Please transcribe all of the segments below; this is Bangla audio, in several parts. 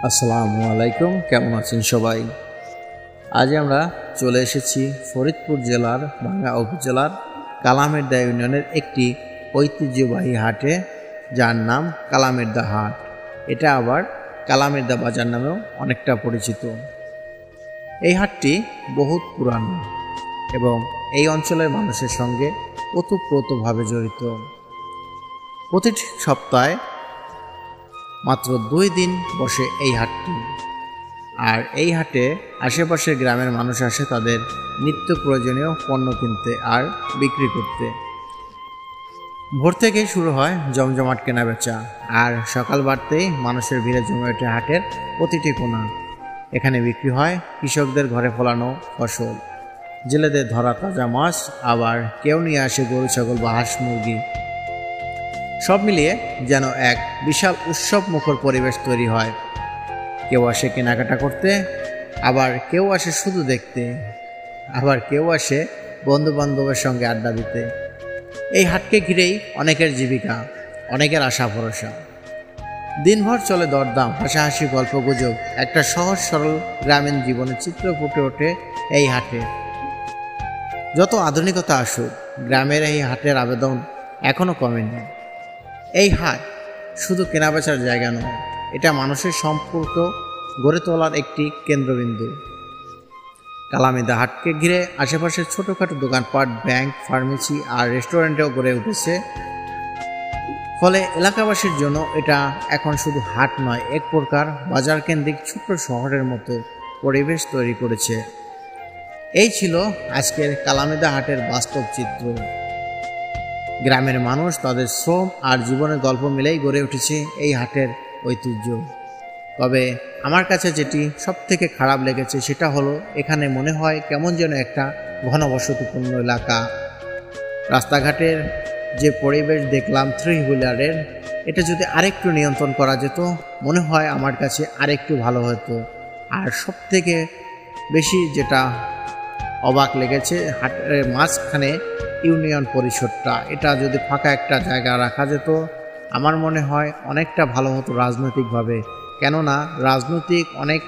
আসসালামু আলাইকুম, কেমন আছেন সবাই? আজ আমরা চলে এসেছি ফরিদপুর জেলার ভাঙ্গা উপজেলার কালামেরদা ইউনিয়নের একটি ঐতিহ্যবাহী হাটে, যার নাম কালামেরদা হাট। এটা আবার কালামেরদা বাজার নামেও অনেকটা পরিচিত। এই হাটটি বহুত পুরানো এবং এই অঞ্চলের মানুষের সঙ্গে ওতপ্রোতভাবে জড়িত। প্রতিটি সপ্তাহে মাত্র 2 দিন বসে এই হাটটি। আর এই হাটে আশেপাশের গ্রামের মানুষ আসে তাদের নিত্য প্রয়োজনীয় পণ্য কিনতে আর বিক্রি করতে। ভোর থেকেই শুরু হয় জমজমাট কেনাবেচা, আর সকাল বাড়তেই মানুষের ভিড়ে জমে ওঠে হাটের প্রতিটি কোণা। এখানে বিক্রি হয় কৃষকদের ঘরে ফলানো ফসল, জেলেদের ধরা তাজা মাছ, আবার কেউ নিয়ে আসে গরু, ছাগল বা হাঁস মুরগি। সব মিলিয়ে যেন এক বিশাল উৎসব মুখর পরিবেশ তৈরি হয়। কেউ আসে কেনাকাটা করতে, আবার কেউ আসে শুধু দেখতে, আবার কেউ আসে বন্ধু বান্ধবের সঙ্গে আড্ডা দিতে। এই হাটকে ঘিরেই অনেকের জীবিকা, অনেকের আশা ভরসা। দিনভর চলে দরদাম, হাসাহাসি, গল্প গুজব, একটা সহজ সরল গ্রামীণ জীবনের চিত্র ফুটে ওঠে এই হাটে। যত আধুনিকতা আসুক, গ্রামের এই হাটের আবেদন এখনো কমেনি। এই হাট শুধু কেনাবেচার জায়গা নয়, এটা মানুষের সম্পর্ক গড়ে তোলার একটি কেন্দ্রবিন্দু। কালামেরদা হাটকে ঘিরে আশেপাশের ছোটোখাটো দোকানপাট, ব্যাংক, ফার্মেসি আর রেস্টুরেন্টেও গড়ে উঠেছে। ফলে এলাকাবাসীর জন্য এটা এখন শুধু হাট নয়, এক প্রকার বাজার কেন্দ্রিক ছোট্ট শহরের মতো পরিবেশ তৈরি করেছে। এই ছিল আজকের কালামেরদা হাটের বাস্তব চিত্র। গ্রামের মানুষ, তাদের শ্রম আর জীবনের গল্প মিলেই গড়ে উঠেছে এই হাটের ঐতিহ্য। তবে আমার কাছে যেটি সবথেকে খারাপ লেগেছে সেটা হলো, এখানে মনে হয় কেমন যেন একটা ঘনবসতিপূর্ণ এলাকা। রাস্তাঘাটের যে পরিবেশ দেখলাম 3 হুইলারের, এটা যদি আরেকটু নিয়ন্ত্রণ করা যেত মনে হয় আমার কাছে আরেকটু ভালো হতো। আর সবথেকে বেশি যেটা অবাক লেগেছে, হাটের মাঝখানে ইউনিয়ন পরিষদটা, এটা যদি ফাঁকা একটা জায়গা রাখা যেত আমার মনে হয় অনেকটা ভালো হতো রাজনৈতিকভাবে। কেননা রাজনৈতিক অনেক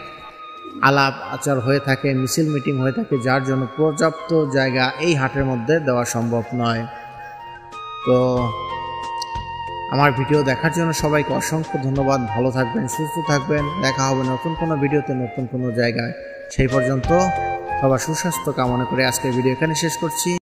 আলাপ আচার হয়ে থাকে, মিছিল মিটিং হয়ে থাকে, যার জন্য পর্যাপ্ত জায়গা এই হাটের মধ্যে দেওয়া সম্ভব নয়। তো আমার ভিডিও দেখার জন্য সবাইকে অসংখ্য ধন্যবাদ। ভালো থাকবেন, সুস্থ থাকবেন। দেখা হবে নতুন কোনো ভিডিওতে, নতুন কোনো জায়গায়। সেই পর্যন্ত সবার সুস্বাস্থ্য কামনা করে আজকের ভিডিও এখানে শেষ করছি।